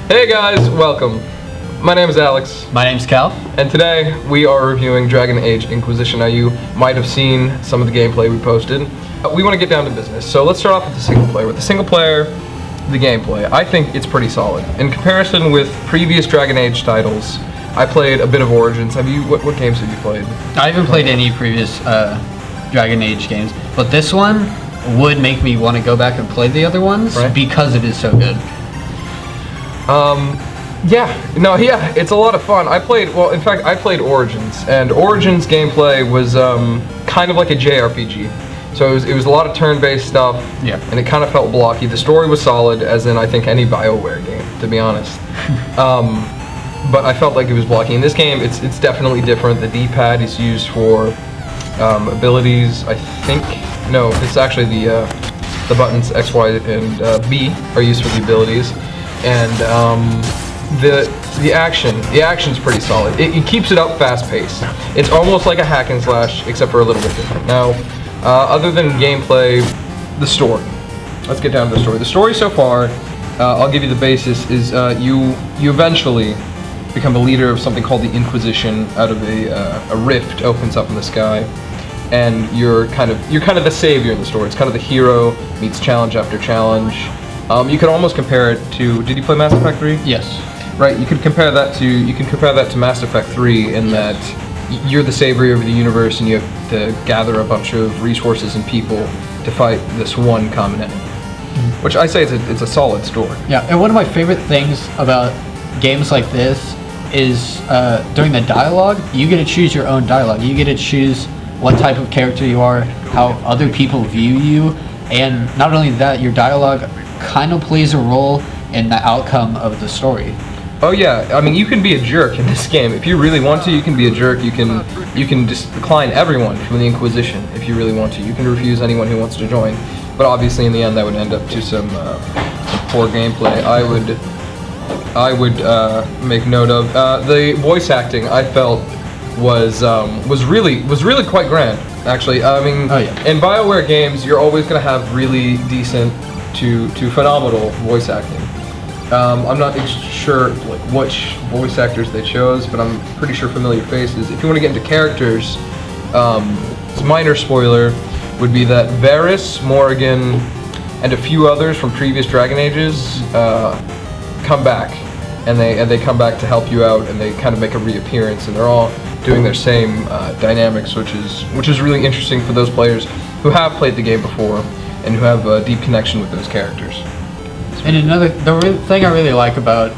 Hey guys, welcome. My name is Alex. My name's Cal. And today we are reviewing Dragon Age Inquisition. Now you might have seen some of the gameplay we posted. We want to get down to business, so let's start off with the single player. With the single player, the gameplay, I think it's pretty solid. In comparison with previous Dragon Age titles, I played a bit of Origins. What games have you played? I haven't played any previous Dragon Age games, but this one would make me want to go back and play the other ones because it is so good. It's a lot of fun. I played Origins, and Origins gameplay was kind of like a JRPG. So it was a lot of turn-based stuff, and it kind of felt blocky. The story was solid, as in I think any BioWare game, to be honest. But I felt like it was blocky. In this game, it's definitely different. The D-pad is used for abilities. I think it's actually the buttons X, Y, and B are used for the abilities, and the action's pretty solid. It keeps it up fast-paced. It's almost like a hack and slash, except for a little bit different. Now, other than gameplay, the story. Let's get down to the story. The story so far, I'll give you the basis, is you eventually become a leader of something called the Inquisition. Out of a rift opens up in the sky, and you're kind of the savior in the story. It's kind of the hero meets challenge after challenge. You could almost compare it to. Did you play Mass Effect 3? Yes. Right. You can compare that to Mass Effect 3 in that you're the savior of the universe, and you have to gather a bunch of resources and people to fight this one common enemy. Which I say it's a solid story. Yeah, and one of my favorite things about games like this is during the dialogue, you get to choose your own dialogue. You get to choose what type of character you are, how other people view you, and not only that, your dialogue kind of plays a role in the outcome of the story. Oh yeah, I mean you can be a jerk in this game. If you really want to, you can be a jerk. You can just decline everyone from the Inquisition if you really want to. You can refuse anyone who wants to join. But obviously in the end that would end up to some poor gameplay. I would make note of the voice acting. I felt was really quite grand. Actually, I mean, in BioWare games, you're always going to have really decent to phenomenal voice acting. I'm not sure which voice actors they chose, but I'm pretty sure familiar faces. If you want to get into characters, it's a minor spoiler, would be that Varys, Morrigan, and a few others from previous Dragon Ages come back, and they come back to help you out, and they kind of make a reappearance, and they're all doing their same dynamics, which is really interesting for those players who have played the game before and who have a deep connection with those characters. And the thing I really like about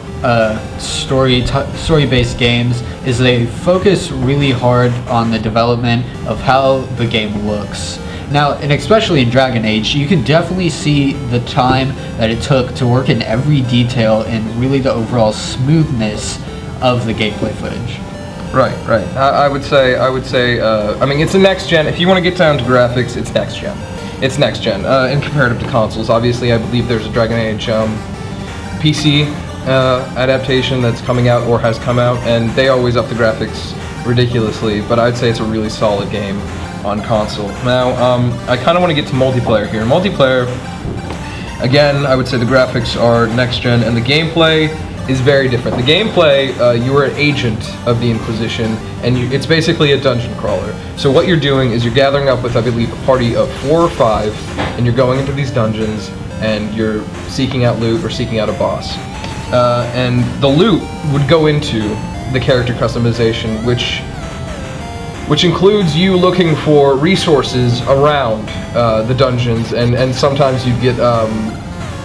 story-based games is they focus really hard on the development of how the game looks. Now, and especially in Dragon Age, you can definitely see the time that it took to work in every detail and really the overall smoothness of the gameplay footage. Right. I would say. I mean, it's a next gen. If you want to get down to graphics, it's next gen. It's next gen in comparative to consoles. Obviously, I believe there's a Dragon Age PC adaptation that's coming out or has come out, and they always up the graphics ridiculously. But I'd say it's a really solid game on console. Now, I kind of want to get to multiplayer here. Multiplayer, again, I would say the graphics are next gen, and the gameplay is very different. The gameplay, you are an agent of the Inquisition, and it's basically a dungeon crawler. So what you're doing is you're gathering up with, I believe, a party of 4 or 5, and you're going into these dungeons, and you're seeking out loot or seeking out a boss. And the loot would go into the character customization, which includes you looking for resources around the dungeons, and sometimes you get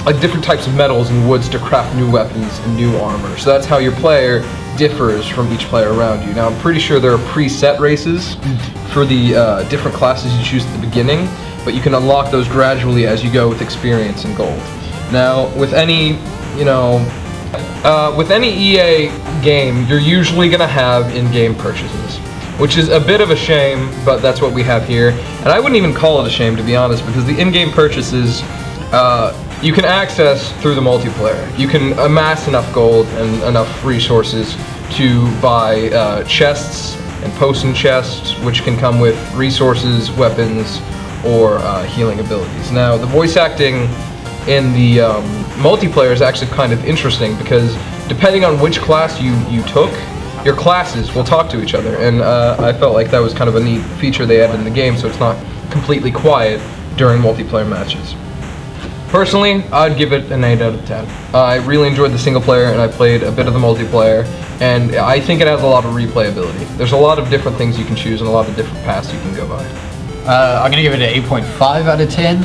like different types of metals and woods to craft new weapons and new armor. So that's how your player differs from each player around you. Now, I'm pretty sure there are preset races for the different classes you choose at the beginning, but you can unlock those gradually as you go with experience and gold. Now, with any EA game, you're usually going to have in-game purchases, which is a bit of a shame, but that's what we have here. And I wouldn't even call it a shame, to be honest, because the in-game purchases you can access through the multiplayer. You can amass enough gold and enough resources to buy chests and potion chests, which can come with resources, weapons, or healing abilities. Now, the voice acting in the multiplayer is actually kind of interesting because depending on which class you took, your classes will talk to each other, and I felt like that was kind of a neat feature they added in the game, so it's not completely quiet during multiplayer matches. Personally, I'd give it an 8 out of 10. I really enjoyed the single player, and I played a bit of the multiplayer, and I think it has a lot of replayability. There's a lot of different things you can choose and a lot of different paths you can go by. I'm gonna give it an 8.5 out of 10.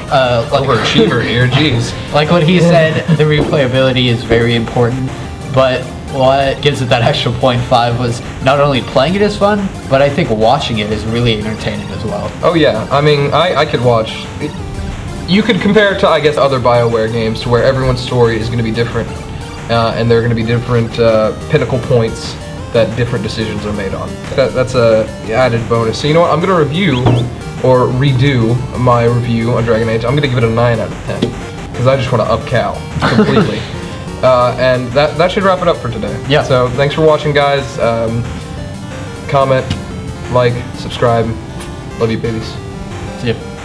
Overachiever here, jeez. Like what he said, the replayability is very important, but what gives it that extra 0.5 was not only playing it is fun, but I think watching it is really entertaining as well. Oh yeah, I mean, I could watch. You could compare it to, I guess, other BioWare games to where everyone's story is going to be different, and there are going to be different pinnacle points that different decisions are made on. That's a added bonus. So you know what, I'm going to review, or redo, my review on Dragon Age. I'm going to give it a 9 out of 10, because I just want to up Cal completely. And that should wrap it up for today. Yeah. So thanks for watching, guys. Comment, like, subscribe. Love you, babies. See ya.